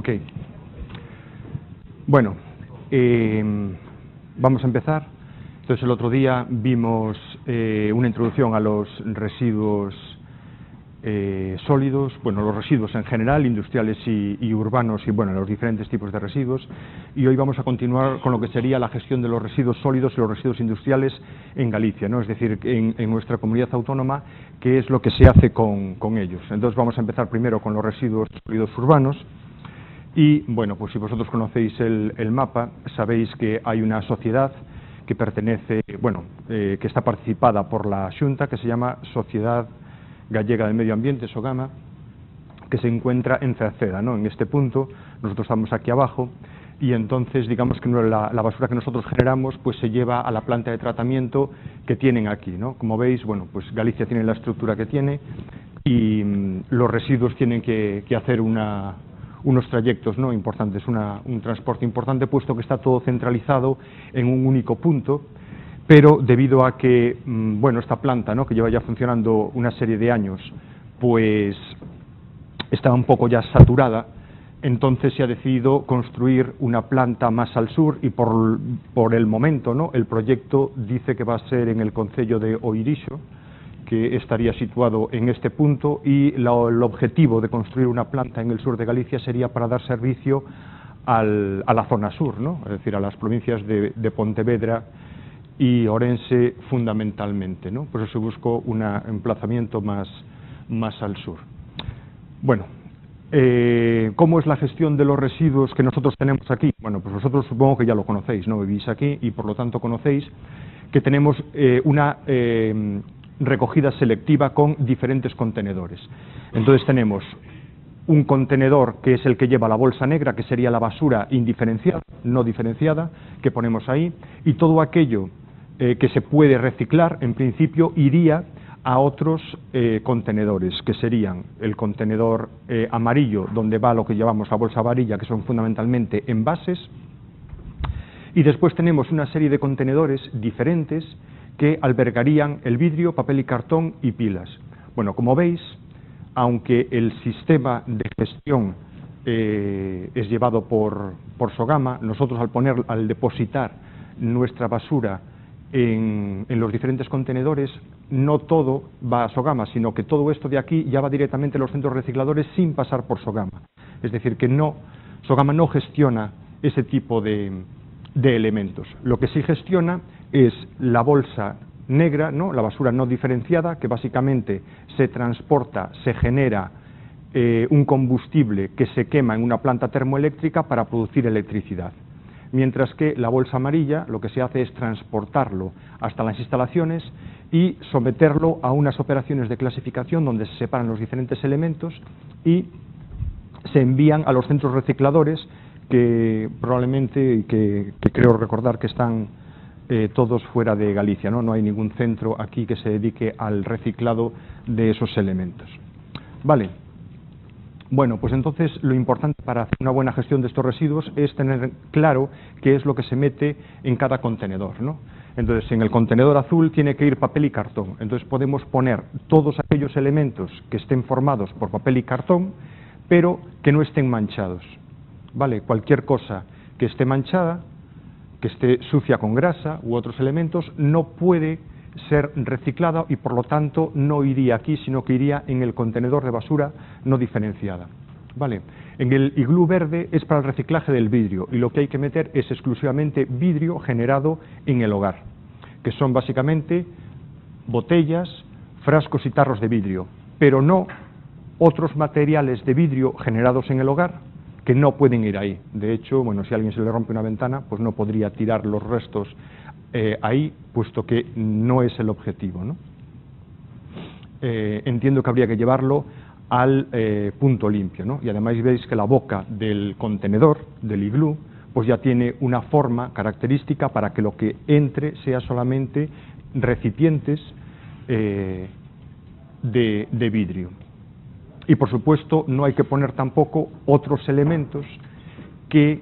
Ok. Bueno, vamos a empezar. Entonces, el otro día vimos una introducción a los residuos sólidos, bueno, los residuos en general, industriales y urbanos, y bueno, los diferentes tipos de residuos. Y hoy vamos a continuar con lo que sería la gestión de los residuos sólidos y los residuos industriales en Galicia, ¿no? Es decir, en nuestra comunidad autónoma, qué es lo que se hace con ellos. Entonces, vamos a empezar primero con los residuos sólidos urbanos. Y, bueno, pues si vosotros conocéis el mapa, sabéis que hay una sociedad que pertenece, bueno, que está participada por la Xunta, que se llama Sociedad Gallega del Medio Ambiente, SOGAMA, que se encuentra en Cerceda, ¿no? En este punto, nosotros estamos aquí abajo, y entonces, digamos que la basura que nosotros generamos, pues se lleva a la planta de tratamiento que tienen aquí, ¿no? Como veis, bueno, pues Galicia tiene la estructura que tiene, y los residuos tienen que hacer unos trayectos, ¿no?, importantes, un transporte importante, puesto que está todo centralizado en un único punto, pero debido a que, bueno, esta planta, ¿no?, que lleva ya funcionando una serie de años, pues estaba un poco ya saturada, entonces se ha decidido construir una planta más al sur y por el momento, ¿no?, el proyecto dice que va a ser en el concello de Oirixo, que estaría situado en este punto, y el objetivo de construir una planta en el sur de Galicia sería para dar servicio a la zona sur, ¿no?, es decir, a las provincias de Pontevedra y Orense fundamentalmente, ¿no? Por eso se buscó un emplazamiento más al sur. Bueno, ¿cómo es la gestión de los residuos que nosotros tenemos aquí? Bueno, pues vosotros supongo que ya lo conocéis, ¿no? Vivís aquí y por lo tanto conocéis que tenemos una recogida selectiva con diferentes contenedores. Entonces tenemos un contenedor que es el que lleva la bolsa negra, que sería la basura indiferenciada, no diferenciada, que ponemos ahí, y todo aquello que se puede reciclar, en principio, iría a otros contenedores, que serían el contenedor amarillo, donde va lo que llamamos la bolsa amarilla, que son fundamentalmente envases, y después tenemos una serie de contenedores diferentes que albergarían el vidrio, papel y cartón y pilas. Bueno, como veis, aunque el sistema de gestión es llevado por SOGAMA, nosotros al depositar nuestra basura en los diferentes contenedores, no todo va a SOGAMA, sino que todo esto de aquí ya va directamente a los centros recicladores sin pasar por SOGAMA. Es decir, que SOGAMA no gestiona ese tipo de elementos. Lo que sí gestiona es la bolsa negra, ¿no?, la basura no diferenciada, que básicamente se transporta, se genera un combustible que se quema en una planta termoeléctrica para producir electricidad. Mientras que la bolsa amarilla lo que se hace es transportarlo hasta las instalaciones y someterlo a unas operaciones de clasificación donde se separan los diferentes elementos y se envían a los centros recicladores, que probablemente, que creo recordar que están todos fuera de Galicia, ¿no? No hay ningún centro aquí que se dedique al reciclado de esos elementos. Vale. Bueno, pues entonces lo importante para hacer una buena gestión de estos residuos es tener claro qué es lo que se mete en cada contenedor, ¿no? Entonces, en el contenedor azul tiene que ir papel y cartón. Entonces podemos poner todos aquellos elementos que estén formados por papel y cartón, pero que no estén manchados. ¿Vale? Cualquier cosa que esté manchada, que esté sucia con grasa u otros elementos, no puede ser reciclada y por lo tanto no iría aquí, sino que iría en el contenedor de basura no diferenciada. ¿Vale? En el iglú verde es para el reciclaje del vidrio y lo que hay que meter es exclusivamente vidrio generado en el hogar, que son básicamente botellas, frascos y tarros de vidrio, pero no otros materiales de vidrio generados en el hogar, que no pueden ir ahí. De hecho, bueno, si a alguien se le rompe una ventana, pues no podría tirar los restos ahí, puesto que no es el objetivo, ¿no? Entiendo que habría que llevarlo al punto limpio, ¿no? Y además veis que la boca del contenedor, del iglú, pues ya tiene una forma característica para que lo que entre sea solamente recipientes de vidrio. Y por supuesto no hay que poner tampoco otros elementos que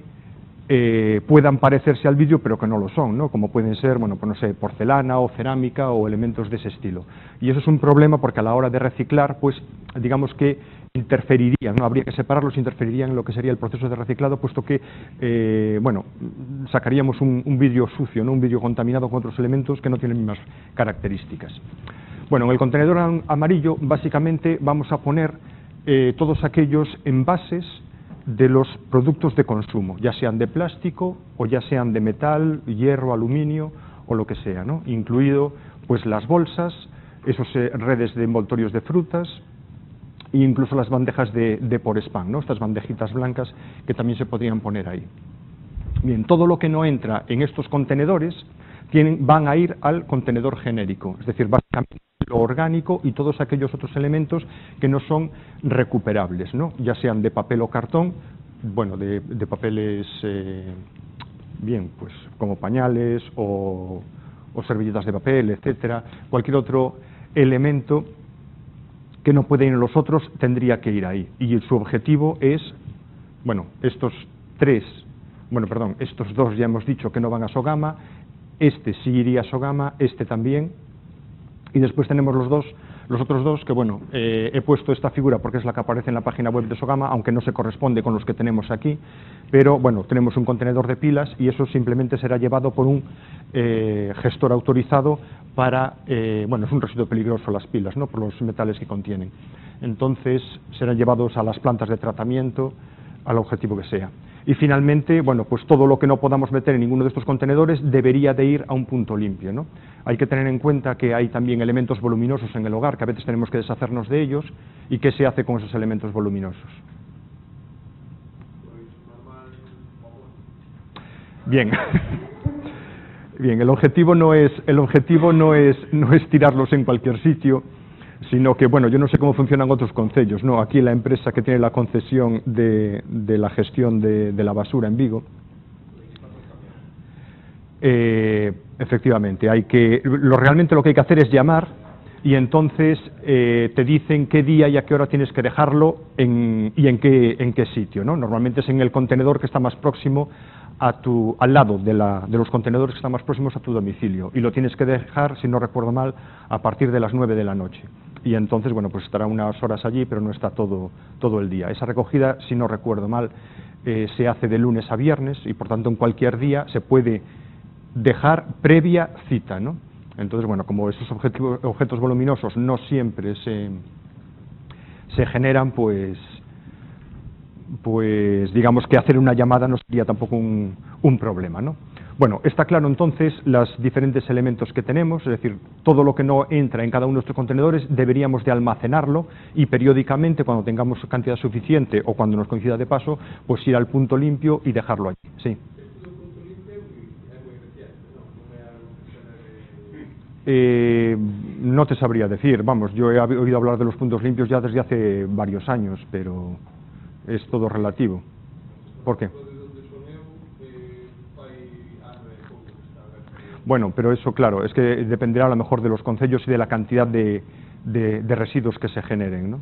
puedan parecerse al vidrio pero que no lo son, ¿no? Como pueden ser, bueno, pues no sé, porcelana o cerámica o elementos de ese estilo. Y eso es un problema porque a la hora de reciclar, pues digamos que interferirían, ¿no? Habría que separarlos, interferirían en lo que sería el proceso de reciclado, puesto que, bueno, sacaríamos un vidrio sucio, ¿no? Un vidrio contaminado con otros elementos que no tienen mismas características. Bueno, en el contenedor amarillo, básicamente, vamos a poner todos aquellos envases de los productos de consumo, ya sean de plástico o ya sean de metal, hierro, aluminio o lo que sea, ¿no? Incluido, pues, las bolsas, esos redes de envoltorios de frutas, e incluso las bandejas de por spam, ¿no? Estas bandejitas blancas que también se podrían poner ahí. Bien, todo lo que no entra en estos contenedores van a ir al contenedor genérico, es decir, básicamente lo orgánico y todos aquellos otros elementos que no son recuperables, ¿no? Ya sean de papel o cartón, bueno, de papeles, bien, pues como pañales o servilletas de papel, etcétera, cualquier otro elemento que no puede ir en los otros, tendría que ir ahí. Y su objetivo es, bueno, estos dos ya hemos dicho que no van a Sogama, este sí iría a Sogama, este también, y después tenemos los otros dos que, bueno, he puesto esta figura porque es la que aparece en la página web de Sogama, aunque no se corresponde con los que tenemos aquí, pero, bueno, tenemos un contenedor de pilas y eso simplemente será llevado por un gestor autorizado para, bueno, es un residuo peligroso las pilas, ¿no?, por los metales que contienen. Entonces, serán llevados a las plantas de tratamiento, al objetivo que sea. Y finalmente, bueno, pues todo lo que no podamos meter en ninguno de estos contenedores debería de ir a un punto limpio, ¿no? Hay que tener en cuenta que hay también elementos voluminosos en el hogar, que a veces tenemos que deshacernos de ellos, y ¿qué se hace con esos elementos voluminosos? Bien. Bien, el objetivo no es tirarlos en cualquier sitio, sino que, bueno, yo no sé cómo funcionan otros concellos, ¿no? Aquí la empresa que tiene la concesión de la gestión de la basura en Vigo, efectivamente, realmente lo que hay que hacer es llamar y entonces te dicen qué día y a qué hora tienes que dejarlo y en qué sitio, ¿no? Normalmente es en el contenedor que está más próximo al lado de los contenedores que están más próximos a tu domicilio, y lo tienes que dejar, si no recuerdo mal, a partir de las 9 de la noche. Y entonces, bueno, pues estará unas horas allí, pero no está todo el día. Esa recogida, si no recuerdo mal, se hace de lunes a viernes y, por tanto, en cualquier día se puede dejar previa cita, ¿no? Entonces, bueno, como esos objetos voluminosos no siempre se generan, pues digamos que hacer una llamada no sería tampoco un problema, ¿no? Bueno, está claro entonces los diferentes elementos que tenemos, es decir, todo lo que no entra en cada uno de estos contenedores deberíamos de almacenarlo y periódicamente, cuando tengamos cantidad suficiente o cuando nos coincida de paso, pues ir al punto limpio y dejarlo allí. Sí. No te sabría decir, vamos, yo he oído hablar de los puntos limpios ya desde hace varios años, pero es todo relativo. ¿Por qué? Bueno, pero eso, claro, es que dependerá a lo mejor de los concellos y de la cantidad de residuos que se generen, ¿no?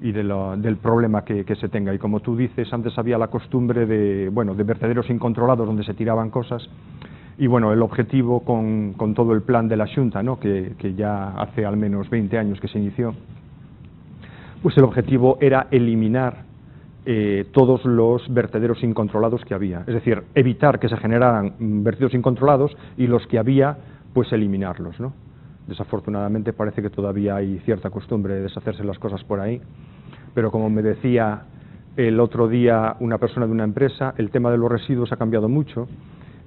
Y del problema que se tenga. Y como tú dices, antes había la costumbre de vertederos incontrolados donde se tiraban cosas. Y bueno, el objetivo con todo el plan de la Xunta, ¿no?, que ya hace al menos 20 años que se inició, pues el objetivo era eliminar todos los vertederos incontrolados que había. Es decir, evitar que se generaran vertidos incontrolados y los que había, pues eliminarlos, ¿no? Desafortunadamente parece que todavía hay cierta costumbre de deshacerse las cosas por ahí, pero como me decía el otro día una persona de una empresa, el tema de los residuos ha cambiado mucho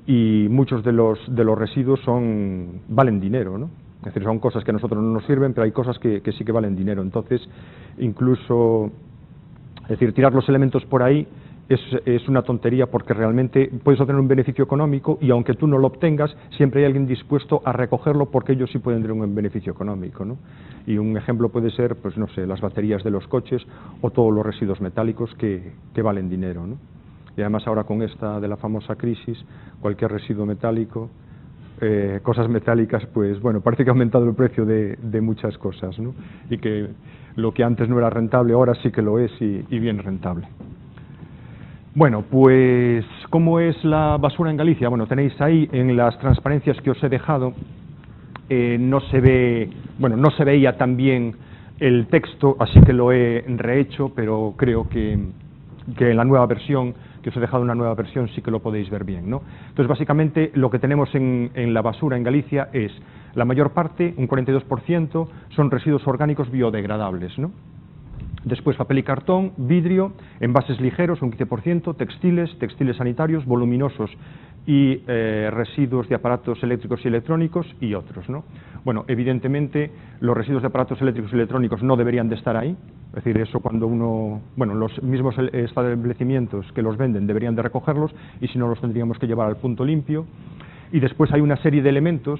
y muchos de los residuos valen dinero, ¿no? Es decir, son cosas que a nosotros no nos sirven, pero hay cosas que sí que valen dinero. Entonces, incluso, es decir, tirar los elementos por ahí es una tontería, porque realmente puedes obtener un beneficio económico y aunque tú no lo obtengas, siempre hay alguien dispuesto a recogerlo porque ellos sí pueden tener un beneficio económico, ¿no? Y un ejemplo puede ser, pues no sé, las baterías de los coches o todos los residuos metálicos que valen dinero, ¿no? Y además ahora con esta de la famosa crisis, cualquier residuo metálico, cosas metálicas, pues bueno, parece que ha aumentado el precio de muchas cosas, ¿no? Y que lo que antes no era rentable ahora sí que lo es y bien rentable. Bueno, pues ¿cómo es la basura en Galicia? Bueno, tenéis ahí en las transparencias que os he dejado, no se veía tan bien El texto así que lo he rehecho, pero creo que en la nueva versión, que os he dejado una nueva versión, sí que lo podéis ver bien, ¿no? Entonces, básicamente, lo que tenemos en la basura en Galicia es, la mayor parte, un 42%, son residuos orgánicos biodegradables, ¿no? Después, papel y cartón, vidrio, envases ligeros, un 15%, textiles sanitarios, voluminosos y residuos de aparatos eléctricos y electrónicos y otros, ¿no? Bueno, evidentemente, los residuos de aparatos eléctricos y electrónicos no deberían de estar ahí, es decir, eso cuando los mismos establecimientos que los venden deberían de recogerlos y si no los tendríamos que llevar al punto limpio. Y después hay una serie de elementos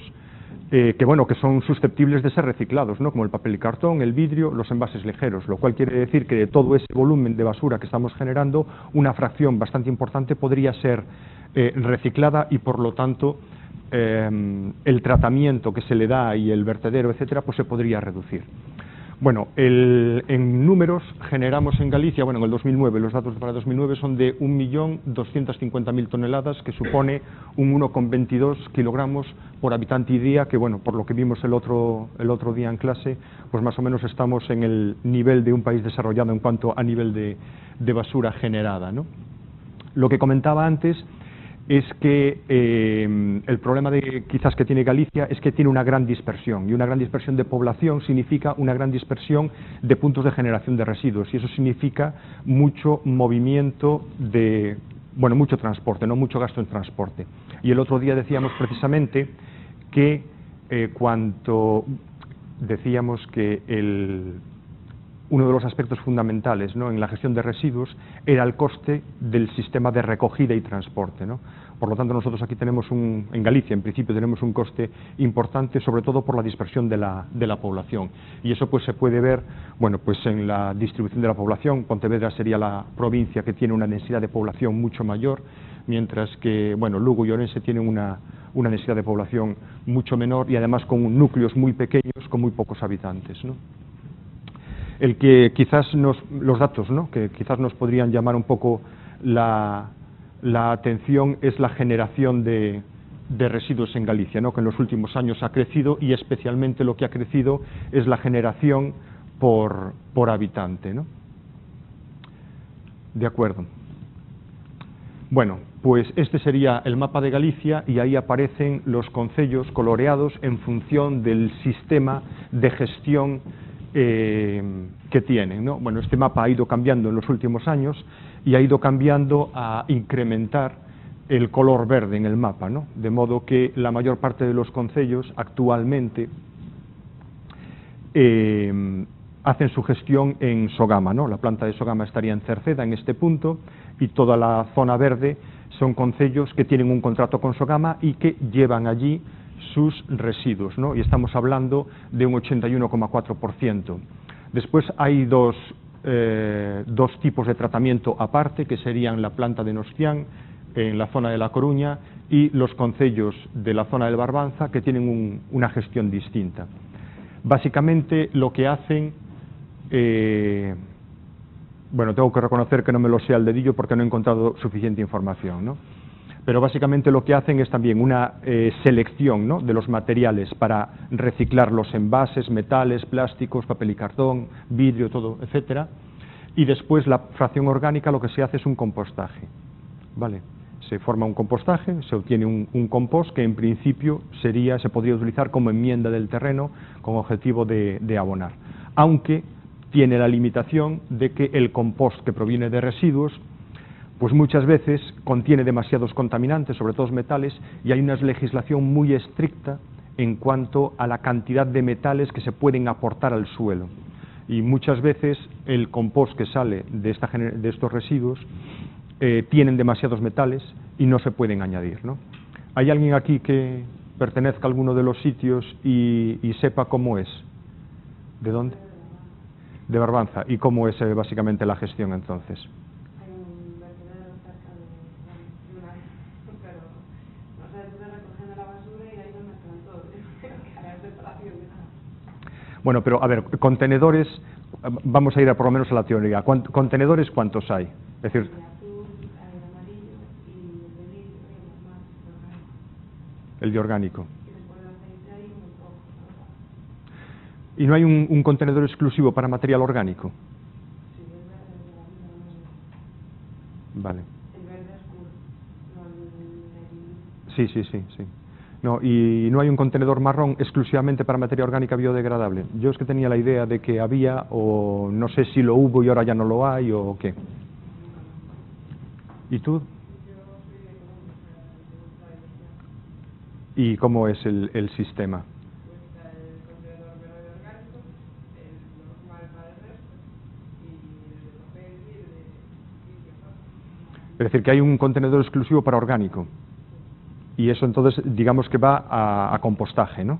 que son susceptibles de ser reciclados, ¿no? Como el papel y cartón, el vidrio, los envases ligeros, lo cual quiere decir que de todo ese volumen de basura que estamos generando, una fracción bastante importante podría ser reciclada y por lo tanto el tratamiento que se le da y el vertedero, etcétera, pues se podría reducir. Bueno, en números generamos en Galicia, bueno, en el 2009, los datos para 2009 son de 1.250.000 toneladas, que supone un 1,22 kilogramos por habitante y día, que bueno, por lo que vimos el otro día en clase, pues más o menos estamos en el nivel de un país desarrollado en cuanto a nivel de basura generada, ¿no? Lo que comentaba antes es que el problema quizás que tiene Galicia es que tiene una gran dispersión, y una gran dispersión de población significa una gran dispersión de puntos de generación de residuos, y eso significa mucho movimiento mucho transporte, no mucho gasto en transporte. Y el otro día decíamos precisamente que decíamos que uno de los aspectos fundamentales, ¿no?, en la gestión de residuos era el coste del sistema de recogida y transporte, ¿no? Por lo tanto, nosotros aquí tenemos en Galicia, en principio, tenemos un coste importante, sobre todo por la dispersión de la población. Y eso pues se puede ver, bueno, pues en la distribución de la población. Pontevedra sería la provincia que tiene una densidad de población mucho mayor, mientras que, bueno, Lugo y Orense tienen una densidad de población mucho menor y además con núcleos muy pequeños, con muy pocos habitantes, ¿no? El que quizás los datos, ¿no?, que quizás nos podrían llamar un poco la atención es la generación de residuos en Galicia, ¿no?, que en los últimos años ha crecido, y especialmente lo que ha crecido es la generación por habitante, ¿no? De acuerdo. Bueno, pues este sería el mapa de Galicia y ahí aparecen los concellos coloreados en función del sistema de gestión que tienen, ¿no? Bueno, este mapa ha ido cambiando en los últimos años y ha ido cambiando a incrementar el color verde en el mapa, ¿no? De modo que la mayor parte de los concellos actualmente hacen su gestión en Sogama, ¿no? La planta de Sogama estaría en Cerceda, en este punto, y toda la zona verde son concellos que tienen un contrato con Sogama y que llevan allí sus residuos, ¿no? Y estamos hablando de un 81,4%. Después hay dos tipos de tratamiento aparte, que serían la planta de Nostián, en la zona de La Coruña, y los concellos de la zona del Barbanza, que tienen una gestión distinta. Básicamente lo que hacen, bueno, tengo que reconocer que no me lo sé al dedillo porque no he encontrado suficiente información, ¿no? Pero básicamente lo que hacen es también una selección, ¿no?, de los materiales para reciclar los envases, metales, plásticos, papel y cartón, vidrio, todo, etcétera. Y después la fracción orgánica lo que se hace es un compostaje, ¿vale? Se forma un compostaje, se obtiene un compost que en principio se podría utilizar como enmienda del terreno con objetivo de abonar, aunque tiene la limitación de que el compost que proviene de residuos pues muchas veces contiene demasiados contaminantes, sobre todo metales, y hay una legislación muy estricta en cuanto a la cantidad de metales que se pueden aportar al suelo. Y muchas veces el compost que sale de estos residuos tienen demasiados metales y no se pueden añadir, ¿no? ¿Hay alguien aquí que pertenezca a alguno de los sitios y sepa cómo es? ¿De dónde? De Barbanza. ¿Y cómo es básicamente la gestión entonces? Bueno, pero a ver, contenedores, vamos a ir por lo menos a la teoría. ¿Contenedores cuántos hay? Es decir, el de orgánico. ¿Y no hay un contenedor exclusivo para material orgánico? Vale. Sí, sí, sí, sí. No, y no hay un contenedor marrón exclusivamente para materia orgánica biodegradable. Yo es que tenía la idea de que había, o no sé si lo hubo y ahora ya no lo hay, o qué. ¿Y tú? ¿Y cómo es el sistema? Es decir, que hay un contenedor exclusivo para orgánico. Y eso entonces, digamos que va a compostaje, ¿no?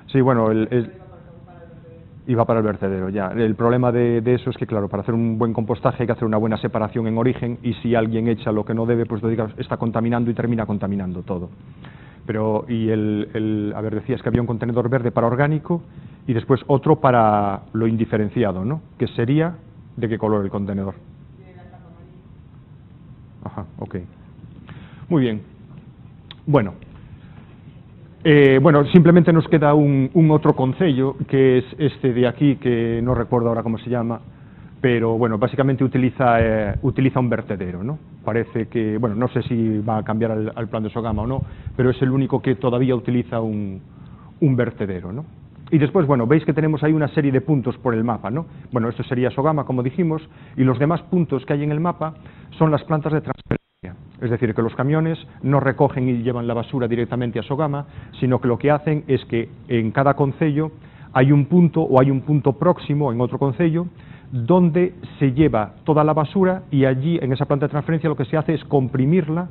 Sí, bueno, iba para el vertedero, ya. El problema de eso es que, claro, para hacer un buen compostaje hay que hacer una buena separación en origen, y si alguien echa lo que no debe, pues está contaminando y termina contaminando todo. Pero, a ver, decías que había un contenedor verde para orgánico y después otro para lo indiferenciado, ¿no? Que sería, ¿de qué color el contenedor? Ajá, ok. Muy bien. Bueno. Bueno, simplemente nos queda un otro concello, que es este de aquí, que no recuerdo ahora cómo se llama, pero bueno, básicamente utiliza un vertedero, ¿no? Parece que, bueno, no sé si va a cambiar al plan de Sogama o no, pero es el único que todavía utiliza un vertedero, ¿no? Y después, bueno, veis que tenemos ahí una serie de puntos por el mapa, ¿no? Bueno, esto sería Sogama, como dijimos, y los demás puntos que hay en el mapa son las plantas de transferencia. Es decir, que los camiones no recogen y llevan la basura directamente a Sogama, sino que lo que hacen es que en cada concello hay un punto, o hay un punto próximo en otro concello, donde se lleva toda la basura, y allí, en esa planta de transferencia, lo que se hace es comprimirla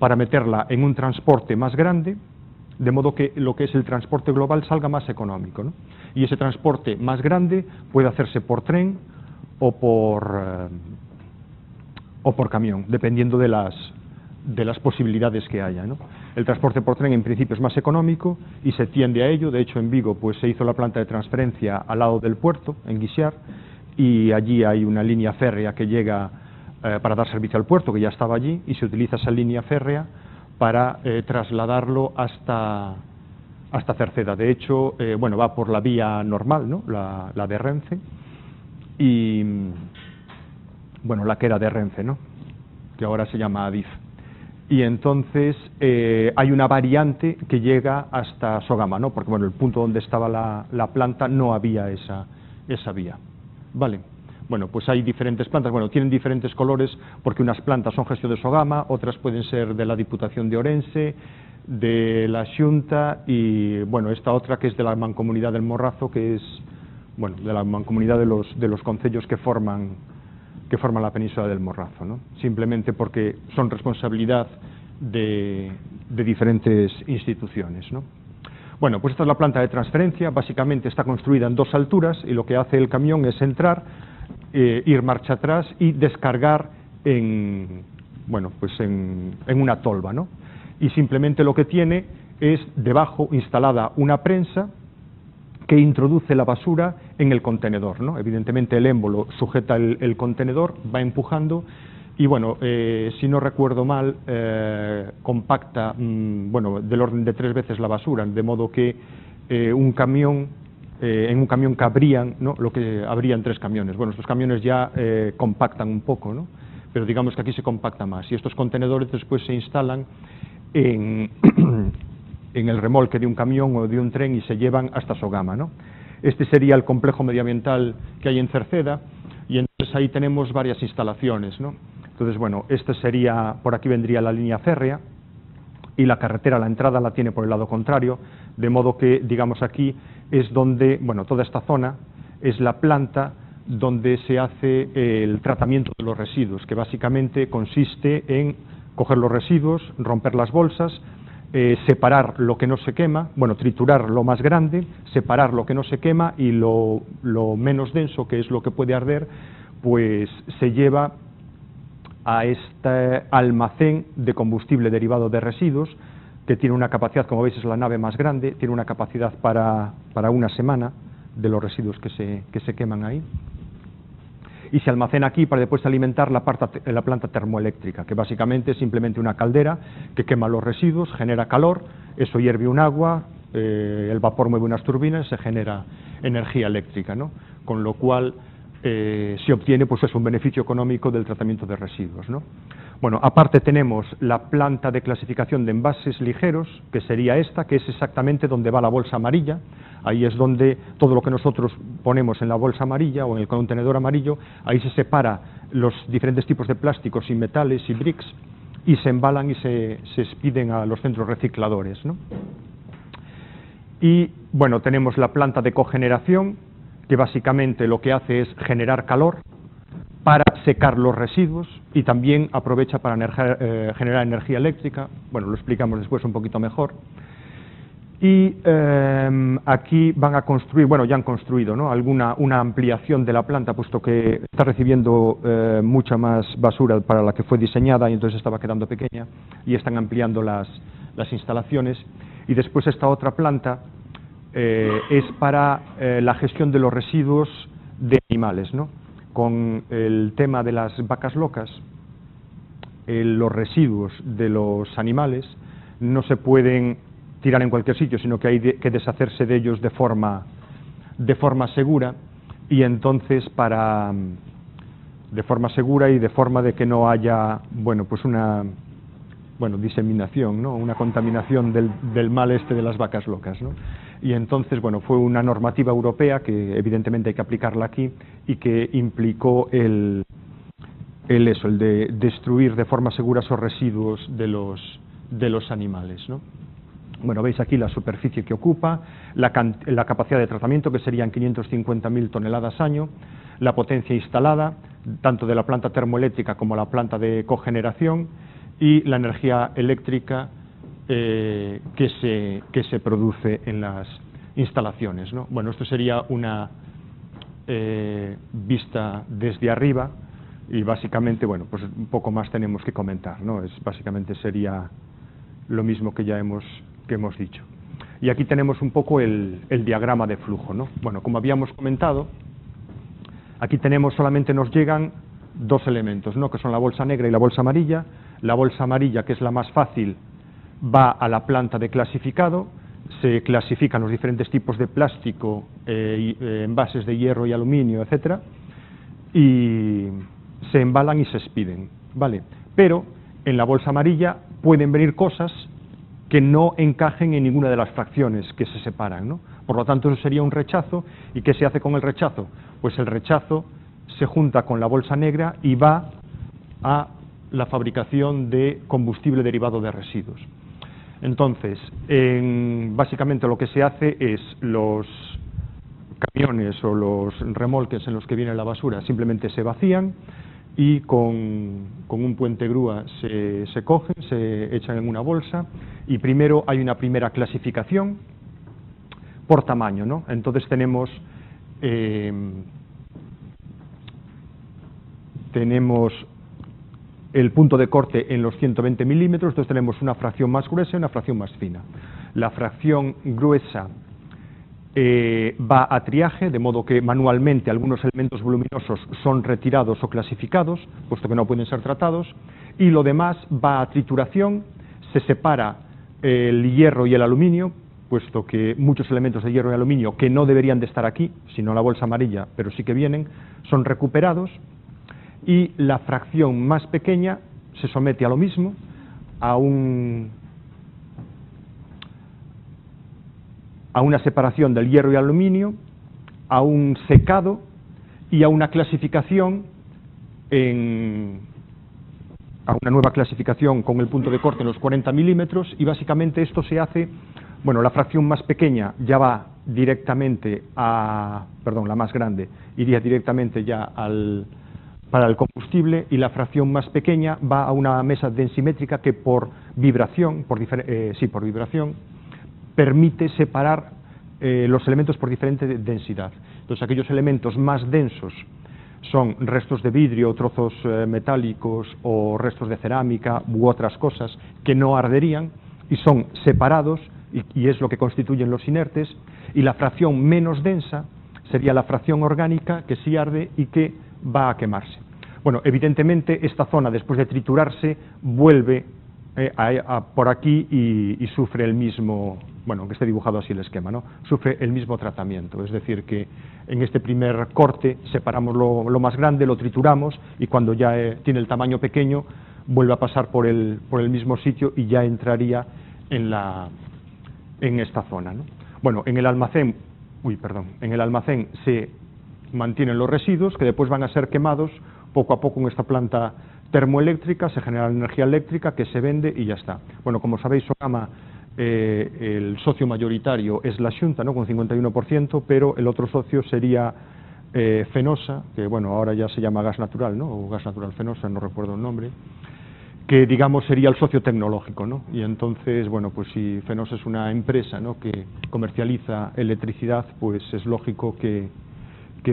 para meterla en un transporte más grande, de modo que lo que es el transporte global salga más económico, ¿no? Y ese transporte más grande puede hacerse por tren o por camión, dependiendo de las posibilidades que haya, ¿no? El transporte por tren en principio es más económico y se tiende a ello. De hecho, en Vigo pues se hizo la planta de transferencia al lado del puerto, en Guixar, y allí hay una línea férrea que llega para dar servicio al puerto, que ya estaba allí, y se utiliza esa línea férrea para trasladarlo hasta Cerceda. De hecho, bueno, va por la vía normal, ¿no? La de Renfe, y bueno, la que era de Renfe, ¿no? Que ahora se llama Adif. Y entonces hay una variante que llega hasta Sogama, ¿no? Porque bueno, el punto donde estaba la planta no había esa vía. Vale. Bueno, pues hay diferentes plantas. Bueno, tienen diferentes colores porque unas plantas son gestión de Sogama, otras pueden ser de la Diputación de Ourense, de la Xunta, y bueno, esta otra que es de la Mancomunidad del Morrazo, que es, bueno, de la Mancomunidad de los concellos que forman la península del Morrazo, ¿no? Simplemente porque son responsabilidad de diferentes instituciones, ¿no? Bueno, pues esta es la planta de transferencia. Básicamente está construida en 2 alturas, y lo que hace el camión es entrar, ir marcha atrás y descargar en una tolva, ¿no? Y simplemente lo que tiene es debajo instalada una prensa que introduce la basura en el contenedor, ¿no? Evidentemente el émbolo sujeta el contenedor, va empujando, y bueno, si no recuerdo mal, compacta, bueno, del orden de 3 veces la basura, de modo que en un camión cabrían, ¿no? Lo que habrían 3 camiones. Bueno, estos camiones ya compactan un poco, ¿no? Pero digamos que aquí se compacta más, y estos contenedores después se instalan en el remolque de un camión o de un tren y se llevan hasta Sogama, ¿no? Este sería el complejo medioambiental que hay en Cerceda, y entonces ahí tenemos varias instalaciones, ¿no? Entonces, bueno, por aquí vendría la línea férrea, y la carretera, la entrada la tiene por el lado contrario, de modo que, digamos, aquí es donde, bueno, toda esta zona es la planta donde se hace el tratamiento de los residuos, que básicamente consiste en coger los residuos, romper las bolsas, separar lo que no se quema, bueno, triturar lo más grande, separar lo que no se quema, y lo menos denso, que es lo que puede arder, pues se lleva a este almacén de combustible derivado de residuos, que tiene una capacidad, como veis es la nave más grande, tiene una capacidad para una semana de los residuos que se queman ahí. y se almacena aquí para después alimentar la planta termoeléctrica, que básicamente es simplemente una caldera que quema los residuos, genera calor, eso hierve un agua, el vapor mueve unas turbinas y se genera energía eléctrica, ¿no? Con lo cual se obtiene pues un beneficio económico del tratamiento de residuos, ¿no? Bueno, aparte tenemos la planta de clasificación de envases ligeros, que sería esta, que es exactamente donde va la bolsa amarilla. Ahí es donde todo lo que nosotros ponemos en la bolsa amarilla o en el contenedor amarillo, ahí se separa los diferentes tipos de plásticos y metales y bricks y se embalan y se expiden a los centros recicladores, ¿no? Y bueno, tenemos la planta de cogeneración, que básicamente lo que hace es generar calor para secar los residuos y también aprovecha para generar energía eléctrica. Bueno, lo explicamos después un poquito mejor. Y aquí van a construir, bueno, ya han construido, ¿no?, una ampliación de la planta, puesto que está recibiendo mucha más basura para la que fue diseñada y entonces estaba quedando pequeña, y están ampliando las instalaciones. Y después esta otra planta es para la gestión de los residuos de animales, ¿no? Con el tema de las vacas locas, los residuos de los animales no se pueden tirar en cualquier sitio, sino que hay que deshacerse de ellos de forma segura, y entonces de forma segura y de forma de que no haya, bueno, pues una diseminación, ¿no?, una contaminación del mal de las vacas locas, ¿no? Y entonces, bueno, fue una normativa europea que evidentemente hay que aplicarla aquí y que implicó el de destruir de forma segura esos residuos de los animales, ¿no? Bueno, veis aquí la superficie que ocupa, la capacidad de tratamiento, que serían 550.000 toneladas año, la potencia instalada, tanto de la planta termoeléctrica como la planta de cogeneración, y la energía eléctrica que se produce en las instalaciones, ¿no? Bueno, esto sería una vista desde arriba, y básicamente, bueno, pues un poco más tenemos que comentar, ¿no? Básicamente sería lo mismo que ya hemos dicho. Y aquí tenemos un poco el diagrama de flujo, ¿no? Bueno, como habíamos comentado, aquí solamente nos llegan dos elementos, ¿no?, que son la bolsa negra y la bolsa amarilla. La bolsa amarilla, que es la más fácil, va a la planta de clasificado, se clasifican los diferentes tipos de plástico, envases de hierro y aluminio, etcétera, y se embalan y se expiden, ¿vale? Pero en la bolsa amarilla pueden venir cosas que no encajen en ninguna de las fracciones que se separan, ¿no? Por lo tanto, eso sería un rechazo. ¿Y qué se hace con el rechazo? Pues el rechazo se junta con la bolsa negra y va a la fabricación de combustible derivado de residuos. Entonces, básicamente lo que se hace es los camiones o los remolques en los que viene la basura simplemente se vacían y con un puente grúa se cogen, se echan en una bolsa, y primero hay una primera clasificación por tamaño, ¿no? Entonces tenemos el punto de corte en los 120 milímetros, entonces tenemos una fracción más gruesa y una fracción más fina. La fracción gruesa va a triaje, de modo que manualmente algunos elementos voluminosos son retirados o clasificados, puesto que no pueden ser tratados, y lo demás va a trituración, se separa el hierro y el aluminio, puesto que muchos elementos de hierro y aluminio que no deberían de estar aquí, sino la bolsa amarilla, pero sí que vienen, son recuperados, y la fracción más pequeña se somete a lo mismo, a una separación del hierro y aluminio, a un secado y a una clasificación a una nueva clasificación con el punto de corte en los 40 milímetros, y básicamente esto se hace, bueno, la fracción más pequeña ya va directamente la más grande iría directamente ya para el combustible, y la fracción más pequeña va a una mesa densimétrica que por vibración permite separar los elementos por diferente densidad. Entonces, aquellos elementos más densos son restos de vidrio, trozos metálicos o restos de cerámica u otras cosas que no arderían y son separados, y es lo que constituyen los inertes, y la fracción menos densa sería la fracción orgánica, que sí arde y que va a quemarse. Bueno, evidentemente esta zona, después de triturarse, vuelve por aquí y sufre el mismo, bueno, aunque esté dibujado así el esquema, ¿no? Sufre el mismo tratamiento, es decir, que en este primer corte separamos lo más grande, lo trituramos y cuando ya tiene el tamaño pequeño vuelve a pasar por el mismo sitio y ya entraría en esta zona, ¿no? Bueno, en el almacén se mantienen los residuos que después van a ser quemados poco a poco en esta planta termoeléctrica, se genera energía eléctrica que se vende y ya está. Bueno, como sabéis, Sogama, el socio mayoritario es la Xunta, ¿no?, con 51%, pero el otro socio sería Fenosa, que bueno, ahora ya se llama Gas Natural, ¿no?, o Gas Natural Fenosa, no recuerdo el nombre, que digamos sería el socio tecnológico, ¿no? Y entonces, bueno, pues si Fenosa es una empresa, ¿no?, que comercializa electricidad, pues es lógico que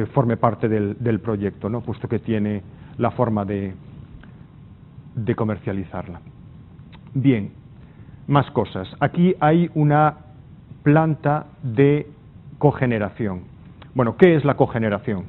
forme parte del proyecto, ¿no?, puesto que tiene la forma de comercializarla. Bien, más cosas. Aquí hay una planta de cogeneración. Bueno, ¿qué es la cogeneración?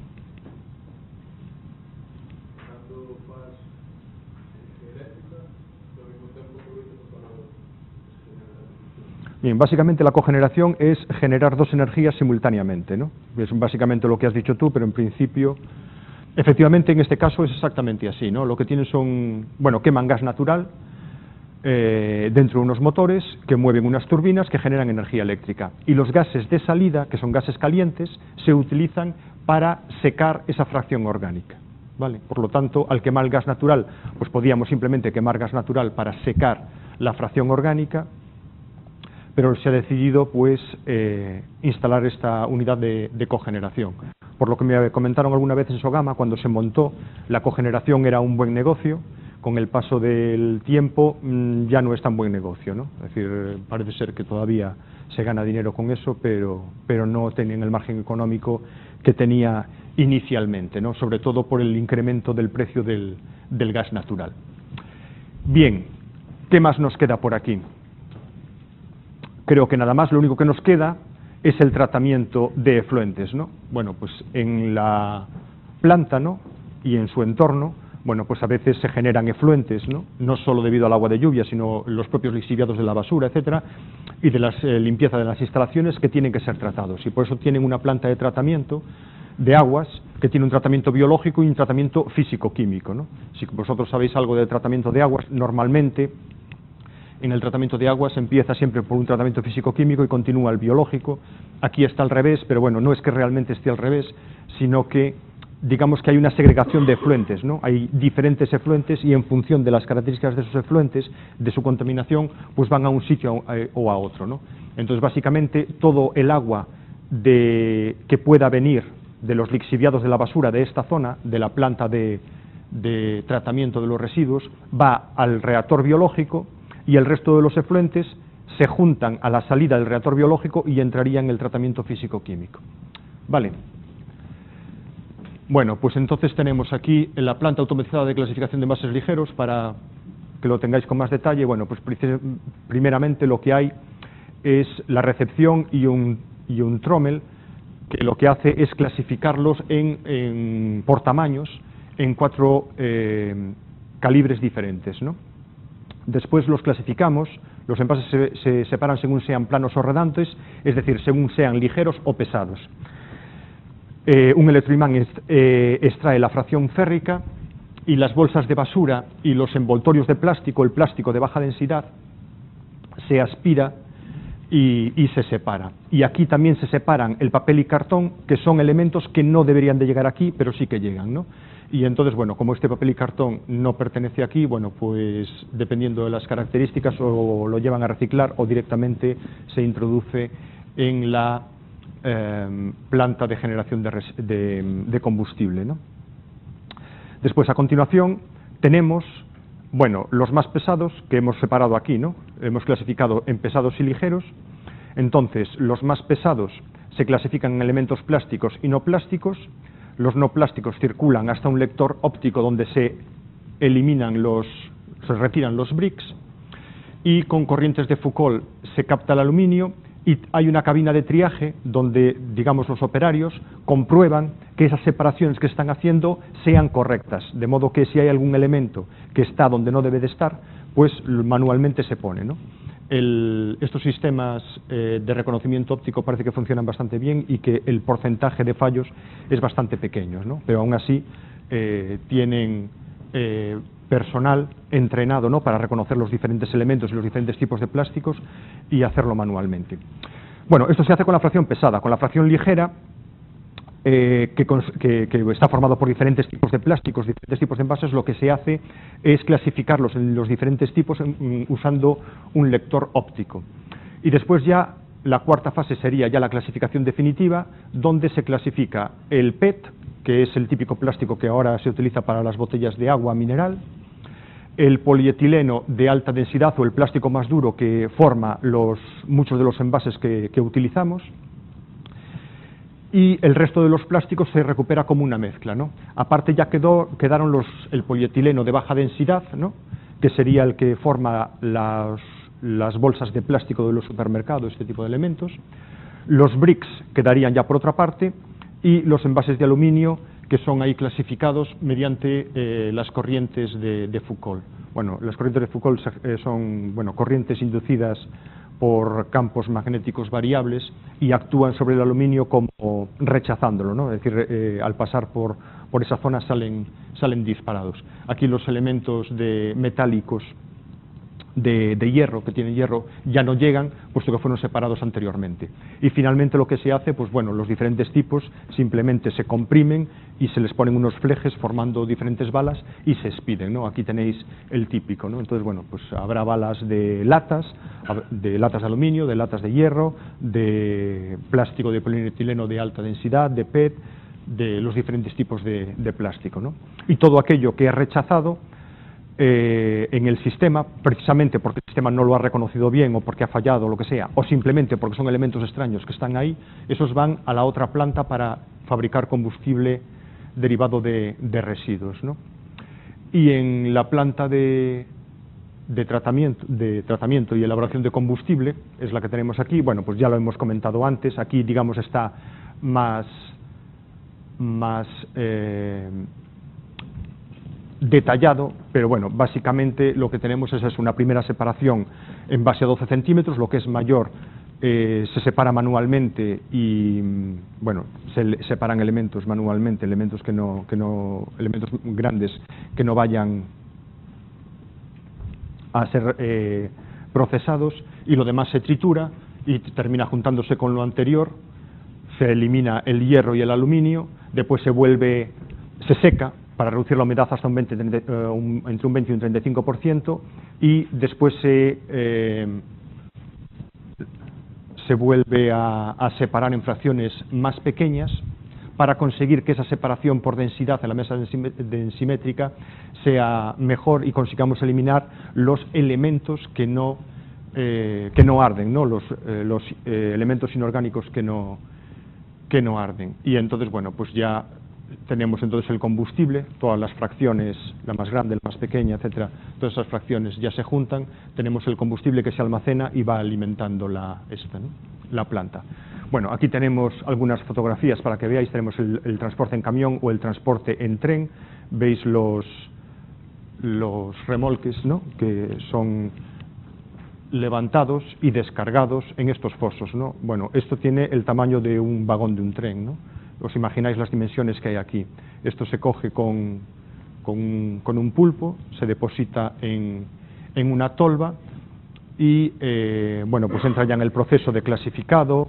Bien, básicamente la cogeneración es generar dos energías simultáneamente, ¿no? Es básicamente lo que has dicho tú, pero en principio, efectivamente en este caso es exactamente así, ¿no? Lo que tienen son, bueno, queman gas natural dentro de unos motores que mueven unas turbinas que generan energía eléctrica. Y los gases de salida, que son gases calientes, se utilizan para secar esa fracción orgánica, ¿vale? Por lo tanto, al quemar el gas natural, pues podíamos simplemente quemar gas natural para secar la fracción orgánica, pero se ha decidido pues instalar esta unidad de cogeneración. Por lo que me comentaron alguna vez en Sogama, cuando se montó, la cogeneración era un buen negocio. Con el paso del tiempo ya no es tan buen negocio, ¿no? Es decir, parece ser que todavía se gana dinero con eso, pero no tienen el margen económico que tenía inicialmente, ¿no?, sobre todo por el incremento del precio del gas natural. Bien, ¿qué más nos queda por aquí? Creo que nada más, lo único que nos queda es el tratamiento de efluentes, ¿no? Bueno, pues en la planta, ¿no?, y en su entorno, bueno, pues a veces se generan efluentes, ¿no?, no solo debido al agua de lluvia, sino los propios lixiviados de la basura, etcétera, y de la limpieza de las instalaciones que tienen que ser tratados. Y por eso tienen una planta de tratamiento de aguas que tiene un tratamiento biológico y un tratamiento físico-químico, ¿no? Si vosotros sabéis algo de tratamiento de aguas, normalmente en el tratamiento de aguas empieza siempre por un tratamiento físico-químico y continúa el biológico. Aquí está al revés, pero bueno, no es que realmente esté al revés, sino que digamos que hay una segregación de efluentes, ¿no? Hay diferentes efluentes y en función de las características de esos efluentes, de su contaminación, pues van a un sitio o a otro, ¿no? Entonces, básicamente, todo el agua que pueda venir de los lixiviados de la basura de esta zona, de la planta de tratamiento de los residuos, va al reactor biológico y el resto de los efluentes se juntan a la salida del reactor biológico y entrarían en el tratamiento físico-químico. Vale. Bueno, pues entonces tenemos aquí la planta automatizada de clasificación de envases ligeros, para que lo tengáis con más detalle. Bueno, pues primeramente lo que hay es la recepción y un trommel, que lo que hace es clasificarlos por tamaños en 4 calibres diferentes, ¿no? Después los clasificamos, los envases se separan según sean planos o rodantes, es decir, según sean ligeros o pesados. Un electroimán extrae la fracción férrica y las bolsas de basura y los envoltorios de plástico, el plástico de baja densidad, se aspira y se separa. Y aquí también se separan el papel y cartón, que son elementos que no deberían de llegar aquí, pero sí que llegan, ¿no? Y entonces, bueno, como este papel y cartón no pertenece aquí, bueno, pues dependiendo de las características o lo llevan a reciclar o directamente se introduce en la planta de generación de combustible, ¿no? Después, a continuación, tenemos, bueno, los más pesados que hemos separado aquí, ¿no? Hemos clasificado en pesados y ligeros. Entonces, los más pesados se clasifican en elementos plásticos y no plásticos. Los no plásticos circulan hasta un lector óptico donde se retiran los bricks, y con corrientes de Foucault se capta el aluminio y hay una cabina de triaje donde, digamos, los operarios comprueban que esas separaciones que están haciendo sean correctas, de modo que si hay algún elemento que está donde no debe de estar, pues manualmente se pone, ¿no? Estos sistemas de reconocimiento óptico parece que funcionan bastante bien y que el porcentaje de fallos es bastante pequeño, ¿no? Pero aún así tienen personal entrenado, ¿no?, para reconocer los diferentes elementos y los diferentes tipos de plásticos y hacerlo manualmente. Bueno, esto se hace con la fracción pesada. Con la fracción ligera, que está formado por diferentes tipos de plásticos, diferentes tipos de envases, lo que se hace es clasificarlos en los diferentes tipos usando un lector óptico. Y después ya la cuarta fase sería ya la clasificación definitiva, donde se clasifica el PET, que es el típico plástico que ahora se utiliza para las botellas de agua mineral, el polietileno de alta densidad o el plástico más duro que forma muchos de los envases que utilizamos, y el resto de los plásticos se recupera como una mezcla, ¿no? Aparte ya quedaron el polietileno de baja densidad, ¿no?, que sería el que forma las bolsas de plástico de los supermercados, este tipo de elementos. Los bricks quedarían ya por otra parte, y los envases de aluminio, que son ahí clasificados mediante las corrientes de Foucault. Bueno, las corrientes de Foucault son corrientes inducidas por campos magnéticos variables y actúan sobre el aluminio como rechazándolo, ¿no? Es decir, al pasar por esa zona salen disparados. Aquí los elementos metálicos de hierro, que tienen hierro, ya no llegan, puesto que fueron separados anteriormente. Y finalmente lo que se hace, pues bueno, los diferentes tipos simplemente se comprimen y se les ponen unos flejes formando diferentes balas y se expiden, ¿no? Aquí tenéis el típico, ¿no? Entonces, bueno, pues habrá balas de latas de aluminio, de latas de hierro, de plástico de polietileno de alta densidad, de PET, de los diferentes tipos de plástico, ¿no? Y todo aquello que es rechazado en el sistema, precisamente porque el sistema no lo ha reconocido bien o porque ha fallado o lo que sea, o simplemente porque son elementos extraños que están ahí, esos van a la otra planta para fabricar combustible derivado de residuos, ¿no? Y en la planta de tratamiento y elaboración de combustible, es la que tenemos aquí, bueno, pues ya lo hemos comentado antes, aquí digamos está más detallado, pero bueno, básicamente lo que tenemos es una primera separación en base a 12 centímetros, lo que es mayor se separa manualmente y, bueno, se separan elementos manualmente, elementos elementos grandes que no vayan a ser procesados, y lo demás se tritura y termina juntándose con lo anterior, se elimina el hierro y el aluminio, después se seca para reducir la humedad hasta entre un 20 y un 35%, y después se vuelve a separar en fracciones más pequeñas para conseguir que esa separación por densidad en la mesa densimétrica sea mejor y consigamos eliminar los elementos que no arden, ¿no? Los elementos inorgánicos que no arden. Y entonces, bueno, pues ya tenemos entonces el combustible, todas las fracciones, la más grande, la más pequeña, etcétera, todas esas fracciones ya se juntan, tenemos el combustible que se almacena y va alimentando la planta. Bueno, aquí tenemos algunas fotografías para que veáis, tenemos el transporte en camión o el transporte en tren, veis los remolques, ¿no?, que son levantados y descargados en estos fosos, ¿no? Bueno, esto tiene el tamaño de un vagón de un tren, ¿no? Os imagináis las dimensiones que hay aquí. Esto se coge con un pulpo, se deposita en una tolva y, bueno, pues entra ya en el proceso de clasificado,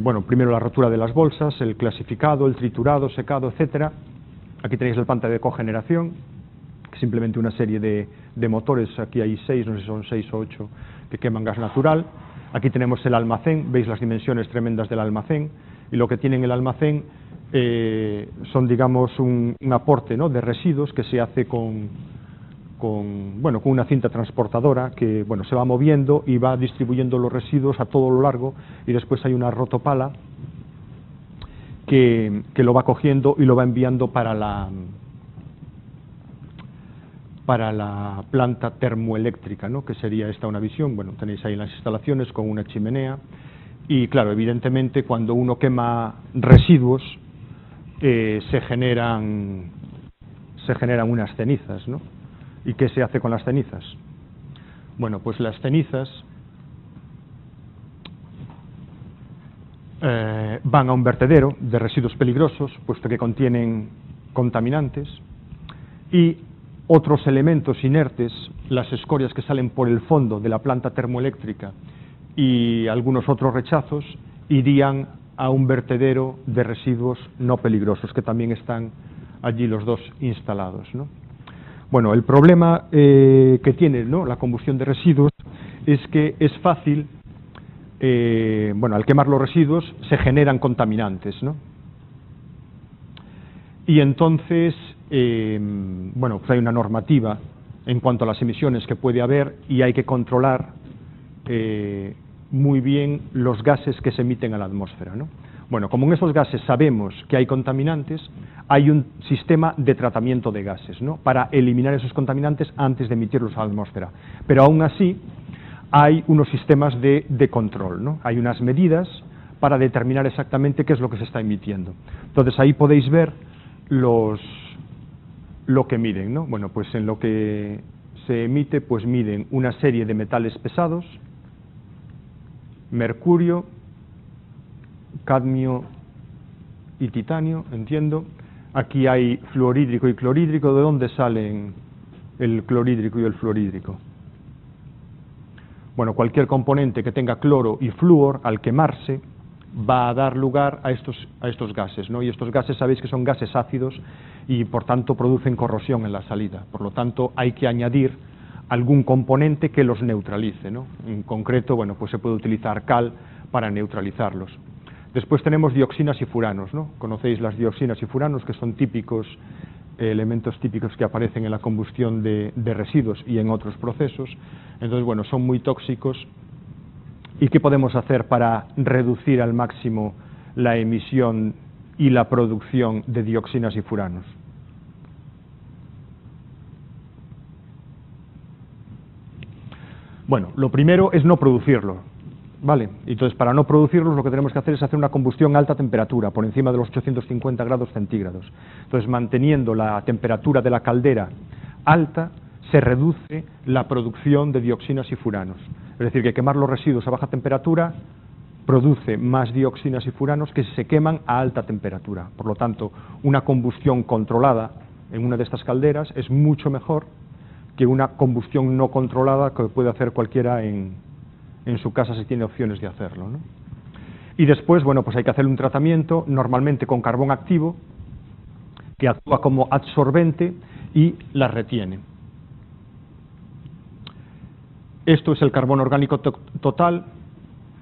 bueno, primero la rotura de las bolsas, el clasificado, el triturado, secado, etcétera. Aquí tenéis la planta de cogeneración, que es simplemente una serie de motores, aquí hay 6, no sé si son 6 o 8, que queman gas natural. Aquí tenemos el almacén, veis las dimensiones tremendas del almacén, y lo que tiene en el almacén son, digamos, un aporte, ¿no?, de residuos que se hace con una cinta transportadora que, bueno, se va moviendo y va distribuyendo los residuos a todo lo largo, y después hay una rotopala que lo va cogiendo y lo va enviando para la planta termoeléctrica, ¿no?, que sería esta una visión. Bueno, tenéis ahí las instalaciones con una chimenea y claro, evidentemente cuando uno quema residuos se generan unas cenizas, ¿no? ¿Y qué se hace con las cenizas? Bueno, pues las cenizas van a un vertedero de residuos peligrosos, puesto que contienen contaminantes, y otros elementos inertes, las escorias que salen por el fondo de la planta termoeléctrica y algunos otros rechazos, irían a un vertedero de residuos no peligrosos, que también están allí los dos instalados, ¿no? Bueno, el problema que tiene, ¿no?, la combustión de residuos es que es fácil, bueno, al quemar los residuos se generan contaminantes, ¿no? Y entonces, bueno, pues hay una normativa en cuanto a las emisiones que puede haber y hay que controlar muy bien los gases que se emiten a la atmósfera, ¿no? Bueno, como en esos gases sabemos que hay contaminantes, hay un sistema de tratamiento de gases, ¿no?, para eliminar esos contaminantes antes de emitirlos a la atmósfera. Pero aún así hay unos sistemas de control, ¿no? Hay unas medidas para determinar exactamente qué es lo que se está emitiendo. Entonces ahí podéis ver lo que miden, ¿no? Bueno, pues en lo que se emite, pues miden una serie de metales pesados, mercurio, cadmio y titanio, entiendo. Aquí hay fluorhídrico y clorhídrico. ¿De dónde salen el clorhídrico y el fluorhídrico? Bueno, cualquier componente que tenga cloro y flúor, al quemarse, va a dar lugar a estos gases, ¿no? Y estos gases sabéis que son gases ácidos y por tanto producen corrosión en la salida. Por lo tanto, hay que añadir algún componente que los neutralice, ¿no? En concreto, bueno, pues se puede utilizar cal para neutralizarlos. Después tenemos dioxinas y furanos, ¿no? Conocéis las dioxinas y furanos, que son típicos, elementos típicos que aparecen en la combustión de residuos y en otros procesos. Entonces, bueno, son muy tóxicos. ¿Y qué podemos hacer para reducir al máximo la emisión y la producción de dioxinas y furanos? Bueno, lo primero es no producirlo, ¿vale? Entonces, para no producirlos, lo que tenemos que hacer es hacer una combustión a alta temperatura, por encima de los 850 grados centígrados. Entonces, manteniendo la temperatura de la caldera alta, se reduce la producción de dioxinas y furanos. Es decir, que quemar los residuos a baja temperatura produce más dioxinas y furanos que si se queman a alta temperatura. Por lo tanto, una combustión controlada en una de estas calderas es mucho mejor que una combustión no controlada que puede hacer cualquiera en su casa si tiene opciones de hacerlo, ¿no? Y después, bueno, pues hay que hacer un tratamiento normalmente con carbón activo que actúa como absorbente y las retiene. Esto es el carbono orgánico total.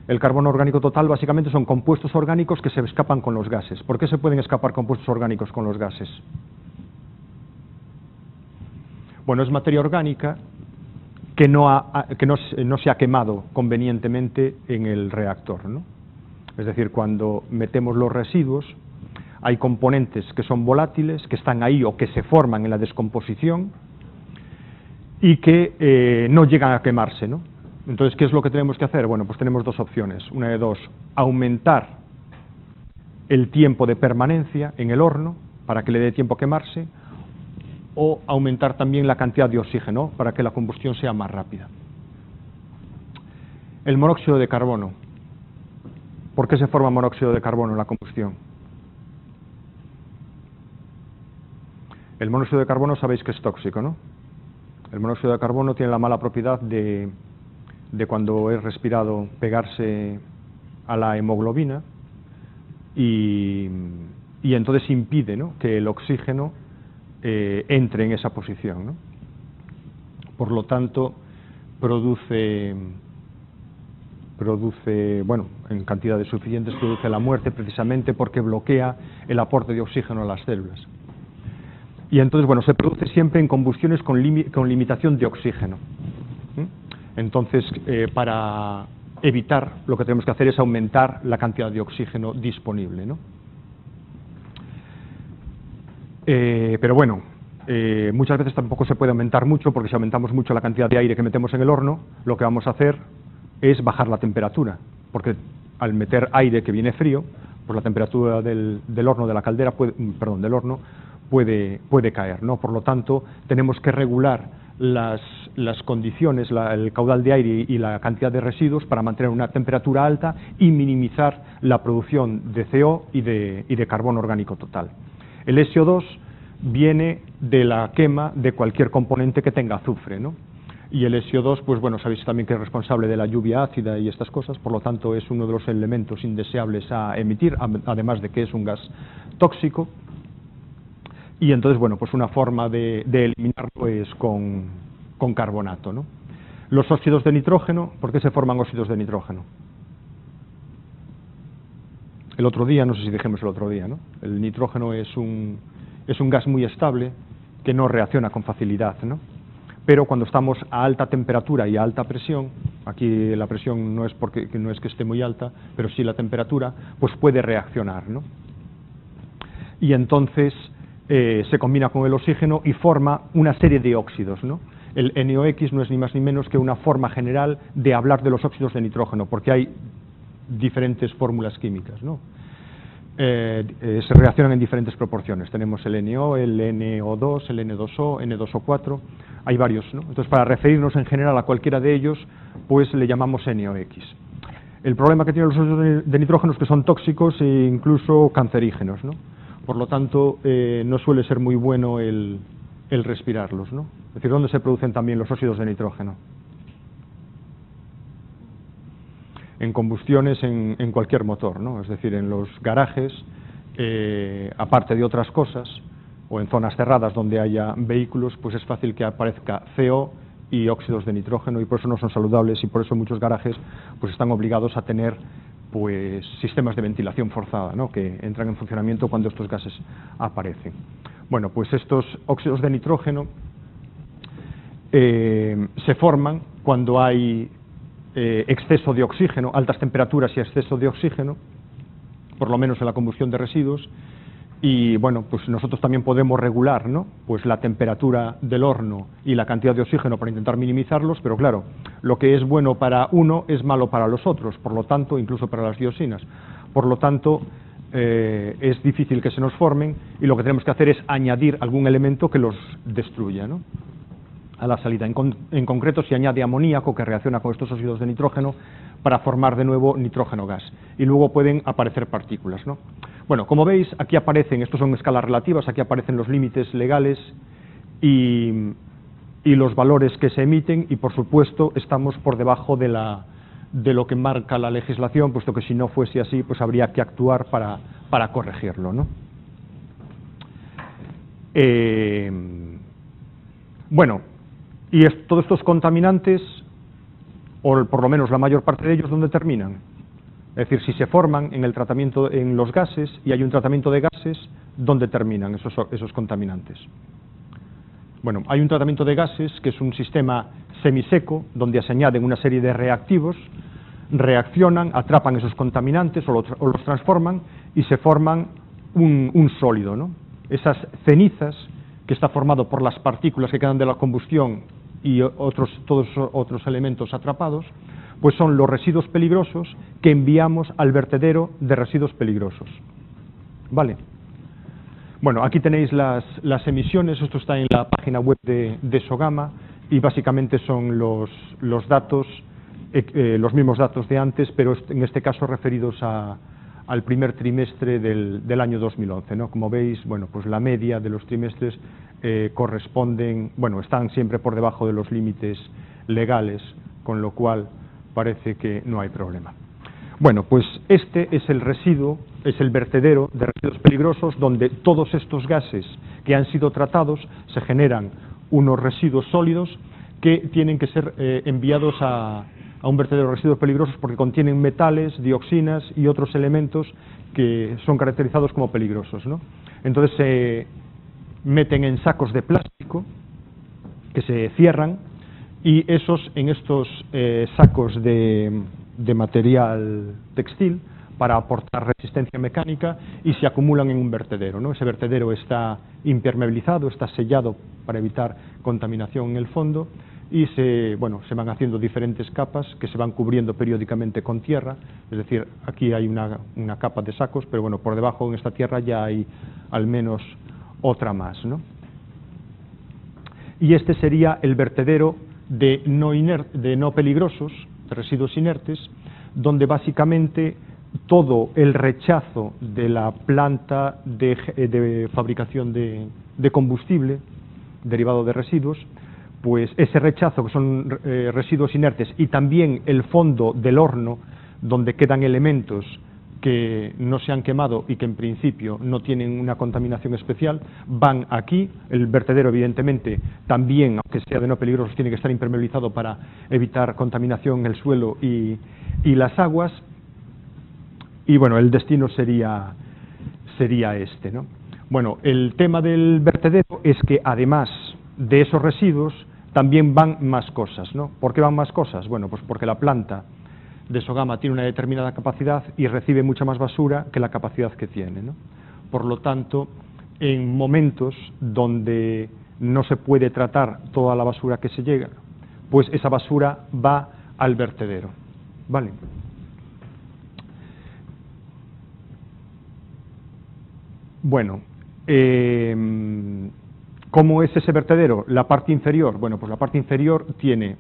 El carbono orgánico total básicamente son compuestos orgánicos que se escapan con los gases. ¿Por qué se pueden escapar compuestos orgánicos con los gases? Bueno, es materia orgánica que no se ha quemado convenientemente en el reactor, ¿no? Es decir, cuando metemos los residuos, hay componentes que son volátiles, que están ahí o que se forman en la descomposición y que no llegan a quemarse, ¿no? Entonces, ¿qué es lo que tenemos que hacer? Bueno, pues tenemos dos opciones. Una de dos: aumentar el tiempo de permanencia en el horno para que le dé tiempo a quemarse, o aumentar también la cantidad de oxígeno para que la combustión sea más rápida. El monóxido de carbono. ¿Por qué se forma monóxido de carbono en la combustión? El monóxido de carbono sabéis que es tóxico, ¿no? El monóxido de carbono tiene la mala propiedad de cuando es respirado pegarse a la hemoglobina y entonces impide, ¿no?, que el oxígeno entre en esa posición, ¿no? Por lo tanto, produce, bueno, en cantidades suficientes produce la muerte, precisamente porque bloquea el aporte de oxígeno a las células. Y entonces, bueno, se produce siempre en combustiones con limitación de oxígeno. Entonces, para evitar, lo que tenemos que hacer es aumentar la cantidad de oxígeno disponible, ¿no? Pero bueno, muchas veces tampoco se puede aumentar mucho, porque si aumentamos mucho la cantidad de aire que metemos en el horno, lo que vamos a hacer es bajar la temperatura, porque al meter aire que viene frío, pues la temperatura del horno, de la caldera, del horno, puede caer, ¿no? Por lo tanto, tenemos que regular las condiciones, el caudal de aire y la cantidad de residuos para mantener una temperatura alta y minimizar la producción de CO y de carbono orgánico total. El SO2 viene de la quema de cualquier componente que tenga azufre, ¿no? Y el SO2, pues bueno, sabéis también que es responsable de la lluvia ácida y estas cosas, por lo tanto es uno de los elementos indeseables a emitir, además de que es un gas tóxico. Y entonces, bueno, pues una forma de eliminarlo es con carbonato, ¿no? Los óxidos de nitrógeno, ¿por qué se forman óxidos de nitrógeno? El otro día, no sé si dijimos el otro día, ¿no? El nitrógeno es un gas muy estable que no reacciona con facilidad, ¿no? Pero cuando estamos a alta temperatura y a alta presión, aquí la presión no es que esté muy alta, pero sí la temperatura, pues puede reaccionar, ¿no? Y entonces se combina con el oxígeno y forma una serie de óxidos, ¿no? El NOx no es ni más ni menos que una forma general de hablar de los óxidos de nitrógeno, porque hay diferentes fórmulas químicas, ¿no? Se reaccionan en diferentes proporciones. Tenemos el NO, el NO2, el N2O, N2O4, hay varios, ¿no? Entonces, para referirnos en general a cualquiera de ellos, pues le llamamos NOx. El problema que tienen los óxidos de nitrógeno es que son tóxicos e incluso cancerígenos, ¿no? Por lo tanto, no suele ser muy bueno el respirarlos, ¿no? Es decir, ¿dónde se producen también los óxidos de nitrógeno? En combustiones en cualquier motor, ¿no? Es decir, en los garajes, aparte de otras cosas, o en zonas cerradas donde haya vehículos, pues es fácil que aparezca CO y óxidos de nitrógeno, y por eso no son saludables, y por eso muchos garajes pues están obligados a tener pues sistemas de ventilación forzada, ¿no? Que entran en funcionamiento cuando estos gases aparecen. Bueno, pues estos óxidos de nitrógeno se forman cuando hay exceso de oxígeno, altas temperaturas y exceso de oxígeno, por lo menos en la combustión de residuos. Y bueno, pues nosotros también podemos regular, ¿no? Pues la temperatura del horno y la cantidad de oxígeno para intentar minimizarlos, pero claro, lo que es bueno para uno es malo para los otros, por lo tanto, incluso para las dioxinas. Por lo tanto, es difícil que se nos formen, y lo que tenemos que hacer es añadir algún elemento que los destruya, ¿no? A la salida. En concreto, se añade amoníaco, que reacciona con estos óxidos de nitrógeno para formar de nuevo nitrógeno gas, y luego pueden aparecer partículas, ¿no? Bueno, como veis, aquí aparecen, estos son escalas relativas, aquí aparecen los límites legales y los valores que se emiten, y por supuesto estamos por debajo de lo que marca la legislación, puesto que si no fuese así, pues habría que actuar para corregirlo, ¿no? Bueno, y todos estos contaminantes, o por lo menos la mayor parte de ellos, ¿dónde terminan? Es decir, si se forman en el tratamiento en los gases y hay un tratamiento de gases, ¿dónde terminan esos contaminantes? Bueno, hay un tratamiento de gases que es un sistema semiseco donde se añaden una serie de reactivos, reaccionan, atrapan esos contaminantes o los transforman y se forman un sólido, ¿no? Esas cenizas, que está formado por las partículas que quedan de la combustión y todos otros elementos atrapados, pues son los residuos peligrosos que enviamos al vertedero de residuos peligrosos. ¿Vale? Bueno, aquí tenéis las emisiones, esto está en la página web de Sogama, y básicamente son los datos, los mismos datos de antes, pero en este caso referidos al primer trimestre del año 2011, ¿no? Como veis, bueno, pues la media de los trimestres corresponden, bueno, están siempre por debajo de los límites legales, con lo cual parece que no hay problema. Bueno, pues este es el residuo, es el vertedero de residuos peligrosos, donde todos estos gases que han sido tratados se generan unos residuos sólidos que tienen que ser enviados a un vertedero de residuos peligrosos, porque contienen metales, dioxinas y otros elementos que son caracterizados como peligrosos, ¿no? Entonces se meten en sacos de plástico que se cierran, y en estos sacos de material textil, para aportar resistencia mecánica, y se acumulan en un vertedero, ¿no? Ese vertedero está impermeabilizado, está sellado para evitar contaminación en el fondo, y se van haciendo diferentes capas que se van cubriendo periódicamente con tierra. Es decir, aquí hay una capa de sacos, pero bueno, por debajo en esta tierra ya hay al menos otra más, ¿no? Y este sería el vertedero de no peligrosos, de residuos inertes, donde básicamente todo el rechazo de la planta de fabricación de combustible derivado de residuos, pues ese rechazo, que son residuos inertes, y también el fondo del horno, donde quedan elementos que no se han quemado y que en principio no tienen una contaminación especial, van aquí. El vertedero, evidentemente, también, aunque sea de no peligrosos, tiene que estar impermeabilizado para evitar contaminación en el suelo y las aguas. Y bueno, el destino sería este, ¿no? Bueno, el tema del vertedero es que además de esos residuos también van más cosas, ¿no? ¿Por qué van más cosas? Bueno, pues porque la planta de Sogama tiene una determinada capacidad y recibe mucha más basura que la capacidad que tiene, ¿no? Por lo tanto, en momentos donde no se puede tratar toda la basura que se llega, pues esa basura va al vertedero, ¿vale? Bueno, ¿cómo es ese vertedero? La parte inferior, bueno, pues la parte inferior tiene,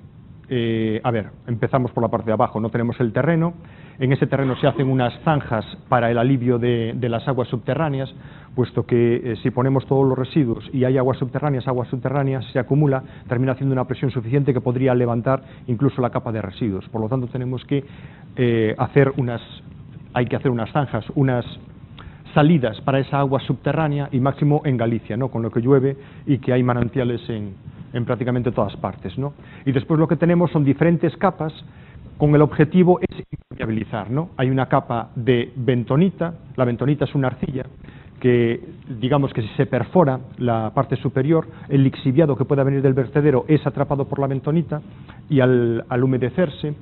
empezamos por la parte de abajo, no tenemos el terreno. En ese terreno se hacen unas zanjas para el alivio de las aguas subterráneas, puesto que si ponemos todos los residuos y hay aguas subterráneas se acumula, termina haciendo una presión suficiente que podría levantar incluso la capa de residuos. Por lo tanto, tenemos que hacer unas zanjas, unas salidas para esa agua subterránea, y máximo en Galicia, ¿no? Con lo que llueve y que hay manantiales en prácticamente todas partes, ¿no? Y después lo que tenemos son diferentes capas con el objetivo es impermeabilizar, ¿no? Hay una capa de bentonita. La bentonita es una arcilla que, digamos que si se perfora la parte superior, el lixiviado que pueda venir del vertedero es atrapado por la bentonita y al humedecerse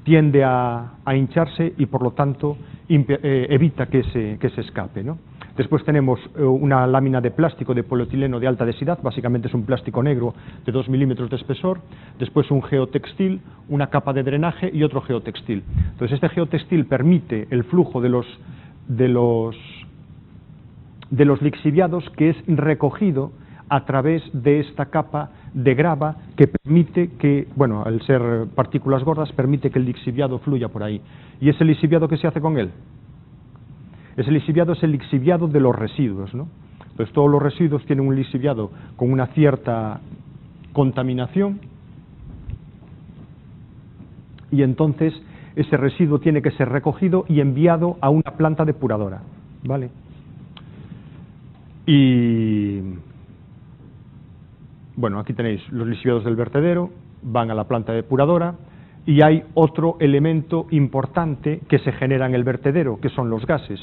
tiende a hincharse y por lo tanto evita que se escape, ¿no? Después tenemos una lámina de plástico de polietileno de alta densidad, básicamente es un plástico negro de 2 milímetros de espesor. Después un geotextil, una capa de drenaje y otro geotextil. Entonces este geotextil permite el flujo de los lixiviados, que es recogido a través de esta capa de grava que permite que, bueno, al ser partículas gordas, permite que el lixiviado fluya por ahí. ¿Y ese lixiviado qué se hace con él? Ese lixiviado es el lixiviado de los residuos, ¿no? Entonces todos los residuos tienen un lixiviado con una cierta contaminación y entonces ese residuo tiene que ser recogido y enviado a una planta depuradora, ¿vale? Y bueno, aquí tenéis los lixiviados del vertedero, van a la planta depuradora, y hay otro elemento importante que se genera en el vertedero, que son los gases.